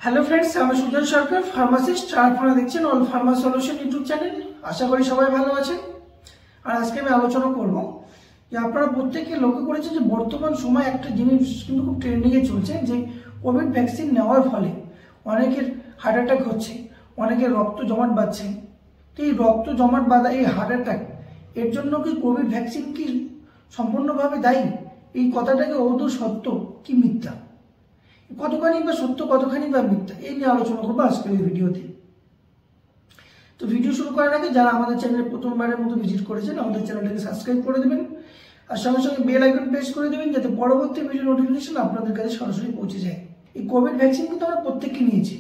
Hello friends, আমি সুজন সরকার, pharmacist. আর আপনারা দেখছেন all pharma solution YouTube channel. আশা করি সবাই ভালো আছেন। আর আজকে আমি আলোচনা করব যে আপনারা প্রত্যেকে লক্ষ্য করেছেন যে বর্তমান সময় একটা জিনিস কিন্তু খুব ট্রেন্ডিংয়ে চলছে, যে কোভিড ভ্যাকসিন নেওয়ার ফলে অনেকের হার্ট অ্যাটাক হচ্ছে, অনেকের রক্ত জমাট বাঁধছে। তো এই রক্ত জমাট বাঁধা, এই হার্ট অ্যাটাক, এর জন্য কি কোভিড ভ্যাকসিন কি সম্পূর্ণভাবে দায়ী? এই কথাটাকে আদৌ সত্য কি মিথ্যা, কতখানি বা সত্য, কতখানি বা মিথ্যা, এই নিয়ে আলোচনা করবো আজকের এই ভিডিওতে। তো ভিডিও শুরু করার আগে যারা আমাদের চ্যানেলে প্রথমবারের মতো ভিজিট করেছেন, আমাদের চ্যানেলটাকে সাবস্ক্রাইব করে দেবেন আর সঙ্গে সঙ্গে বেল আইকন প্রেস করে দেবেন, যাতে পরবর্তী ভিডিও নোটিফিকেশন আপনাদের কাছে সরাসরি পৌঁছে যায়। এই কোভিড ভ্যাকসিন কিন্তু আমরা প্রত্যেককে নিয়েছি,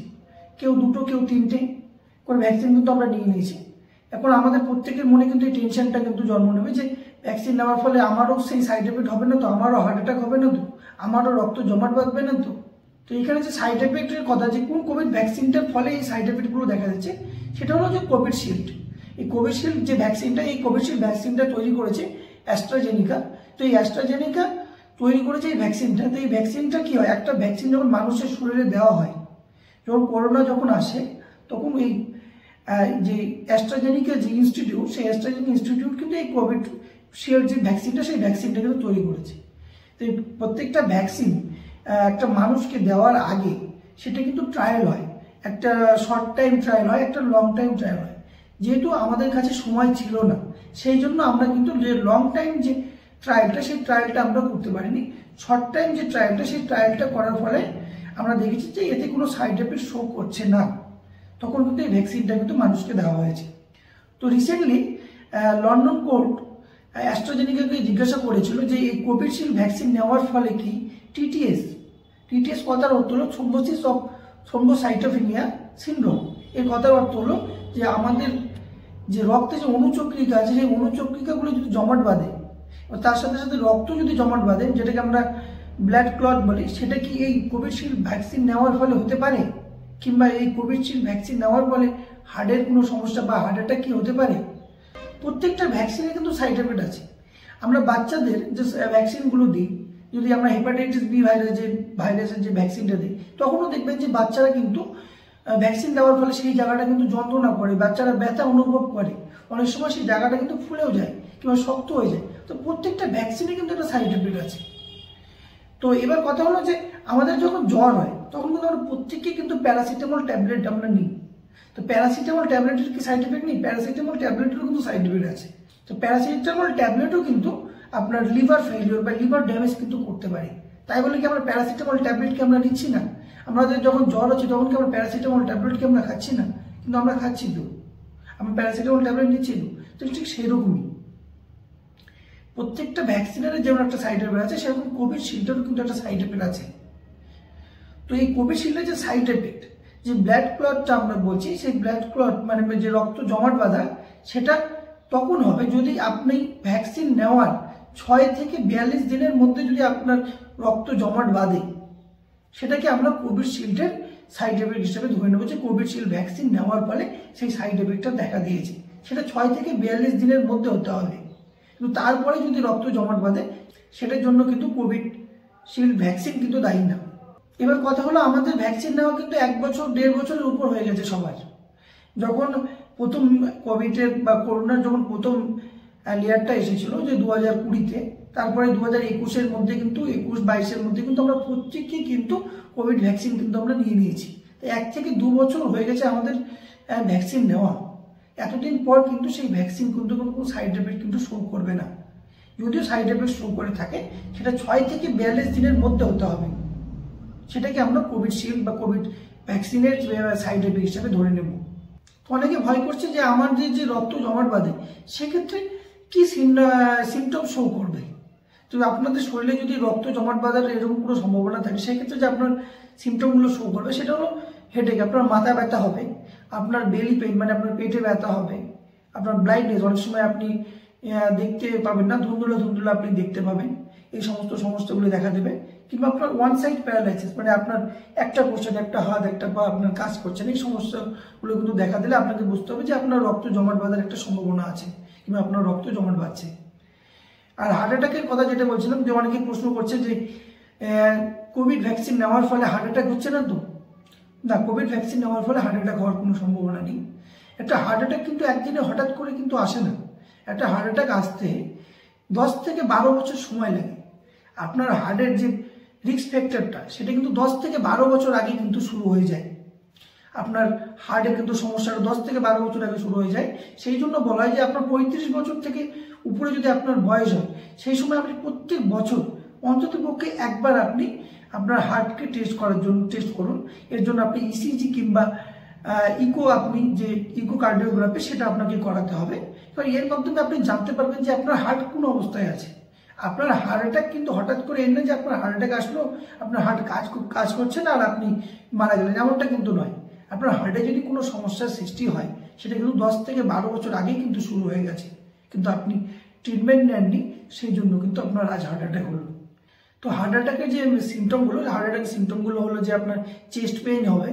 কেউ দুটো, কেউ তিনটে করে ভ্যাকসিন কিন্তু আমরা নিয়ে নিয়েছি। এখন আমাদের প্রত্যেকের মনে কিন্তু এই টেনশনটা কিন্তু জন্ম নেবে যে ভ্যাকসিন নেওয়ার ফলে আমারও সেই সাইড এফেক্ট হবে না তো, আমারও হার্ট অ্যাটাক হবে না তো, আমারও রক্ত জমাট বাঁধবে না তো। তো এখানে যে সাইড এফেক্টের কথা, যে কোন কোভিড ভ্যাকসিনটার ফলে এই সাইড এফেক্টগুলো দেখা যাচ্ছে, সেটা হলো যে কোভিশিল্ড। এই কোভিশিল্ড যে ভ্যাকসিনটা, এই কোভিশিল্ড ভ্যাকসিনটা তৈরি করেছে অ্যাস্ট্রাজেনিকা। তো এই অ্যাস্ট্রাজেনিকা তৈরি করেছে এই ভ্যাকসিনটা। তো এই ভ্যাকসিনটা কি হয়, একটা ভ্যাকসিন যখন মানুষের শরীরে দেওয়া হয়, যখন করোনা যখন আসে, তখন এই যে অ্যাস্ট্রাজেনিকা যে ইনস্টিটিউট, সেই অ্যাস্ট্রাজেনিকা ইনস্টিটিউট কিন্তু এই কোভিড শিল্ড যে ভ্যাকসিনটা, সেই ভ্যাকসিনটা কিন্তু তৈরি করেছে। তো এই প্রত্যেকটা ভ্যাকসিন একটা মানুষকে দেওয়ার আগে সেটা কিন্তু ট্রায়াল হয়, একটা শর্ট টাইম ট্রায়াল হয়, একটা লং টাইম ট্রায়াল হয়। যেহেতু আমাদের কাছে সময় ছিল না, সেই জন্য আমরা কিন্তু যে লং টাইম যে ট্রায়ালটা, সেই ট্রায়ালটা আমরা করতে পারিনি। শর্ট টাইম যে ট্রায়ালটা, সেই ট্রায়ালটা করার ফলে আমরা দেখেছি যে এতে কোনো সাইড এফেক্ট শো করছে না, তখন কিন্তু এই ভ্যাকসিনটা কিন্তু মানুষকে দেওয়া হয়েছে। তো রিসেন্টলি লন্ডন কোর্ট অ্যাস্ট্রাজেনিকাকে জিজ্ঞাসা করেছিল যে এই কোভিশিল্ড ভ্যাকসিন নেওয়ার ফলে কি টিটিএস কথার অর্থ হলো থ্রম্বোসিস অফ থ্রম্বোসাইটোপেনিয়া সিনড্রোম। এই কথার অর্থ হলো যে আমাদের যে রক্তে যে অণুচক্রিকা আছে, সেই অণুচক্রিকাগুলো যদি জমাট বাঁধে, তার সাথে সাথে রক্ত যদি জমাট বাঁধে, যেটাকে আমরা ব্লাড ক্লট বলি, সেটা কি এই কোভিশিল্ড ভ্যাকসিন নেওয়ার ফলে হতে পারে? কিংবা এই কোভিশিল্ড ভ্যাকসিন নেওয়ার ফলে হার্টের কোনো সমস্যা বা হার্ট অ্যাটাক কি হতে পারে? প্রত্যেকটা ভ্যাকসিনে কিন্তু সাইড এফেক্ট আছে। আমরা বাচ্চাদের যে ভ্যাকসিনগুলো দিই, যদি আমরা হেপাটাইটিস বি ভাইরাসের যে ভ্যাকসিনটা দিই, তখনও দেখবেন যে বাচ্চারা কিন্তু ভ্যাকসিন দেওয়ার ফলে সেই জায়গাটা কিন্তু যন্ত্রণা করে, বাচ্চারা ব্যথা অনুভব করে, অনেক সময় সেই জায়গাটা কিন্তু ফুলেও যায় কিংবা শক্ত হয়ে যায়। তো প্রত্যেকটা ভ্যাকসিনে কিন্তু একটা সাইড এফেক্ট আছে। তো এবার কথা হলো যে আমাদের যখন জ্বর হয়, তখন কিন্তু আমরা প্রত্যেককে কিন্তু প্যারাসিটামল ট্যাবলেট আমরা নিই। তো প্যারাসিটামল ট্যাবলেটের কি সাইড এফেক্ট নেই? প্যারাসিটামল ট্যাবলেটেরও কিন্তু সাইড এফেক্ট আছে। তো প্যারাসিটামল ট্যাবলেটও কিন্তু আপনার লিভার ফেলিওর বা লিভার ড্যামেজ কিন্তু করতে পারে। তাই বলে কি আমরা প্যারাসিটামল ট্যাবলেটকে আমরা নিচ্ছি না? আমাদের যখন জ্বর হচ্ছে, তখন কি আমরা প্যারাসিটামল ট্যাবলেটকে আমরা খাচ্ছি না? কিন্তু আমরা খাচ্ছি তো, আমরা প্যারাসিটামল ট্যাবলেট নিচ্ছি তো। তো ঠিক সেরকমই প্রত্যেকটা ভ্যাকসিনের যেমন একটা সাইড এফেক্ট আছে, সেরকম কোভিশিল্ডেরও কিন্তু একটা সাইড এফেক্ট আছে। তো এই কোভিশিল্ডের যে সাইড এফেক্ট, যে ব্লাড ক্লটটা আমরা বলছি, সেই ব্লাড ক্লট মানে যে রক্ত জমাট বাঁধা, সেটা তখন হবে যদি আপনি ভ্যাকসিন নেওয়ার 6 থেকে 42 দিনের মধ্যে যদি আপনার রক্ত জমাট বাঁধে, সেটাকে আমরা কোভিশিল্ডের সাইড এফেক্ট হিসেবে ধরে নেবো, যে কোভিশিল্ড ভ্যাকসিন নেওয়ার ফলে সেই সাইড এফেক্টটা দেখা দিয়েছে। সেটা 6 থেকে 42 দিনের মধ্যে হতে হবে। কিন্তু তারপরে যদি রক্ত জমাট বাঁধে, সেটার জন্য কিন্তু কোভিশিল্ড ভ্যাকসিন কিন্তু দায়ী না। এবার কথা হলো, আমাদের ভ্যাকসিন নেওয়া কিন্তু 1 বছর 1.5 বছরের উপর হয়ে গেছে সবার। যখন প্রথম কোভিডের বা করোনার যখন প্রথম লেয়ারটা এসেছিল, যে 2020-তে, তারপরে 2021-এর মধ্যে কিন্তু 21-22-এর মধ্যে কিন্তু আমরা প্রত্যেকেই কিন্তু কোভিড ভ্যাকসিন কিন্তু আমরা নিয়ে নিয়েছি। তো 1 থেকে 2 বছর হয়ে গেছে আমাদের ভ্যাকসিন নেওয়া। এতদিন পর কিন্তু সেই ভ্যাকসিন কিন্তু কোনো সাইড এফেক্ট কিন্তু শো করবে না। যদিও সাইড এফেক্ট শো করে থাকে, সেটা 6 থেকে 42 দিনের মধ্যে হতে হবে। সেটাকে আমরা কোভিশিল্ড বা কোভিড ভ্যাকসিনের সাইড এফেক্ট হিসাবে ধরে নেব। তো অনেকে ভয় করছে যে আমার যে রক্ত জমাট বাঁধে, সেক্ষেত্রে কি সিমটম শো করবে। তো আপনাদের শরীরে যদি রক্ত জমাট বাঁধার এরকম কোনো সম্ভাবনা থাকে, সেক্ষেত্রে যে আপনার সিমটমগুলো শো করবে, সেটা হলো হেডেক, আপনার মাথা ব্যথা হবে, আপনার বেলি পেইন মানে আপনার পেটে ব্যথা হবে, আপনার ব্লাইন্ডনেস, অনেক সময় আপনি দেখতে পাবেন না, ধুন্দুলা আপনি দেখতে পাবেন, এই সমস্ত সমস্যাগুলো দেখা দেবে। কিংবা আপনার ওয়ান সাইড প্যারালাইসিস, মানে আপনার একটা পোর্শন, একটা হাত, একটা পা আপনার কাজ করছেন, এই সমস্যাগুলো কিন্তু দেখা দিলে আপনাকে বুঝতে হবে যে আপনার রক্ত জমাট বাঁধার একটা সম্ভাবনা আছে, কিংবা আপনার রক্ত জমাট বাঁধছে। আর হার্ট অ্যাটাকের কথা যেটা বলছিলাম, যে অনেকেই প্রশ্ন করছে যে কোভিড ভ্যাকসিন নেওয়ার ফলে হার্ট অ্যাটাক হচ্ছে না তো। না, কোভিড ভ্যাকসিন নেওয়ার ফলে হার্ট অ্যাটাক হওয়ার কোনো সম্ভাবনা নেই। একটা হার্ট অ্যাটাক কিন্তু একদিনে হঠাৎ করে কিন্তু আসে না। একটা হার্ট অ্যাটাক আসতে 10 থেকে 12 বছর সময় লাগে। আপনার হার্টের যে রিস্ক ফ্যাক্টরটা সেটা কিন্তু 10 থেকে 12 বছর আগে কিন্তু শুরু হয়ে যায়। আপনার হার্টের কিন্তু সমস্যাটা 10 থেকে 12 বছর আগে শুরু হয়ে যায়। সেই জন্য বলা হয় যে আপনার 35 বছর থেকে উপরে যদি আপনার বয়স হয়, সেই সময় আপনি প্রত্যেক বছর অন্তত পক্ষে একবার আপনি আপনার হার্টকে টেস্ট করুন। এর জন্য আপনি ইসিজি কিংবা আপনি যে ইকোকার্ডিওগ্রাফি সেটা আপনাকে করাতে হবে। কারণ এর মাধ্যমে আপনি জানতে পারবেন যে আপনার হার্ট কোন অবস্থায় আছে। আপনার হার্ট অ্যাটাক কিন্তু হঠাৎ করে এর না যে আপনার হার্ট অ্যাটাক আসলো, আপনার হার্ট কাজ করছে না আর আপনি মারা গেলেন, এমনটা কিন্তু নয়। আপনার হার্টে যদি কোনো সমস্যার সৃষ্টি হয় সেটা কিন্তু 10 থেকে 12 বছর আগেই কিন্তু শুরু হয়ে গেছে, কিন্তু আপনি ট্রিটমেন্ট নেননি, সেই জন্য কিন্তু আপনার আজ হার্ট অ্যাটাক হলো। তো হার্ট অ্যাটাকের যে সিমটমগুলো হলো যে আপনার চেস্ট পেইন হবে,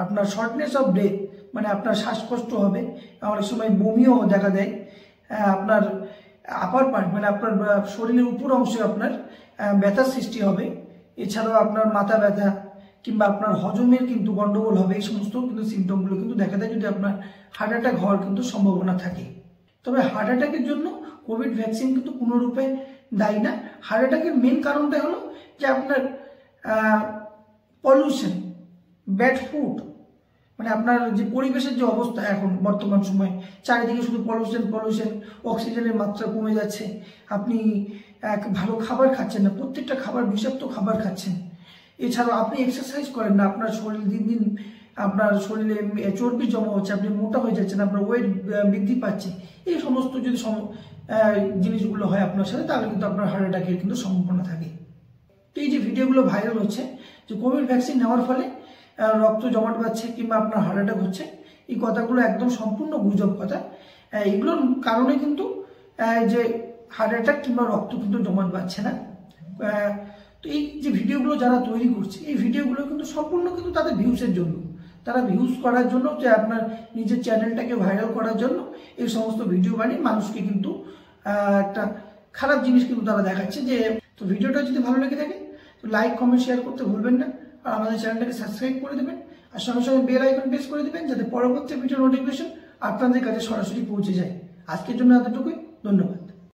আপনার শর্টনেস অফ ব্রেথ মানে আপনার শ্বাসকষ্ট হবে, অনেক সময় বমিও দেখা দেয়, আপনার আপার পার্ট মানে আপনার শরীরের উপর অংশে আপনার ব্যথার সৃষ্টি হবে, এছাড়াও আপনার মাথা ব্যথা কিংবা আপনার হজমের কিন্তু গন্ডগোল হবে। এই সমস্ত কিন্তু সিমটমগুলো কিন্তু দেখা দেয় যদি আপনার হার্ট অ্যাটাক হওয়ার কিন্তু সম্ভাবনা থাকে। তবে হার্ট অ্যাটাকের জন্য কোভিড ভ্যাকসিন কিন্তু কোনোরূপে দায়ী না। হার্ট অ্যাটাকের মেন কারণটা হলো যে আপনার পলিউশন, ব্যাড ফুড, মানে আপনার যে পরিবেশের যে অবস্থা এখন বর্তমান সময় চারিদিকে শুধু পলিউশন, অক্সিজেনের মাত্রা কমে যাচ্ছে, আপনি ভালো খাবার খাচ্ছেন না, প্রত্যেকটা খাবার বিষাক্ত খাবার খাচ্ছেন, এছাড়াও আপনি এক্সারসাইজ করেন না, আপনার শরীর দিন দিন আপনার শরীরে চর্বি জমা হচ্ছে, আপনি মোটা হয়ে যাচ্ছেন, আপনার ওয়েট বৃদ্ধি পাচ্ছে, এই সমস্ত যদি জিনিসগুলো হয় আপনার সাথে, তাহলে কিন্তু আপনার হার্ট অ্যাটাকের কিন্তু সম্ভাবনা থাকে। তো এই যে ভিডিওগুলো ভাইরাল হচ্ছে যে কোভিড ভ্যাকসিন নেওয়ার ফলে রক্ত জমাট বাঁধছে কিংবা আপনার হার্ট অ্যাটাক হচ্ছে, এই কথাগুলো একদম সম্পূর্ণ গুজব কথা। এগুলোর কারণে কিন্তু যে হার্ট অ্যাটাক কিংবা রক্ত কিন্তু জমাট বাঁধছে না। তো এই যে ভিডিওগুলো যারা তৈরি করছে, এই ভিডিওগুলো কিন্তু সম্পূর্ণ কিন্তু তাদের ভিউসের জন্য, তারা ভিউজ করার জন্য, যে আপনার নিজের চ্যানেলটাকে ভাইরাল করার জন্য এই সমস্ত ভিডিও বানিয়ে মানুষকে কিন্তু একটা খারাপ জিনিস কিন্তু তারা দেখাচ্ছে। যে তো ভিডিওটা যদি ভালো লেগে থাকে তো লাইক, কমেন্ট, শেয়ার করতে ভুলবেন না, আর আমাদের চ্যানেলটাকে সাবস্ক্রাইব করে দেবেন, আর সঙ্গে সঙ্গে বেল আইকন প্রেস করে দেবেন যাতে পরবর্তী ভিডিও নোটিফিকেশন আপনাদের কাছে সরাসরি পৌঁছে যায়। আজকের জন্য এতটুকুই, ধন্যবাদ।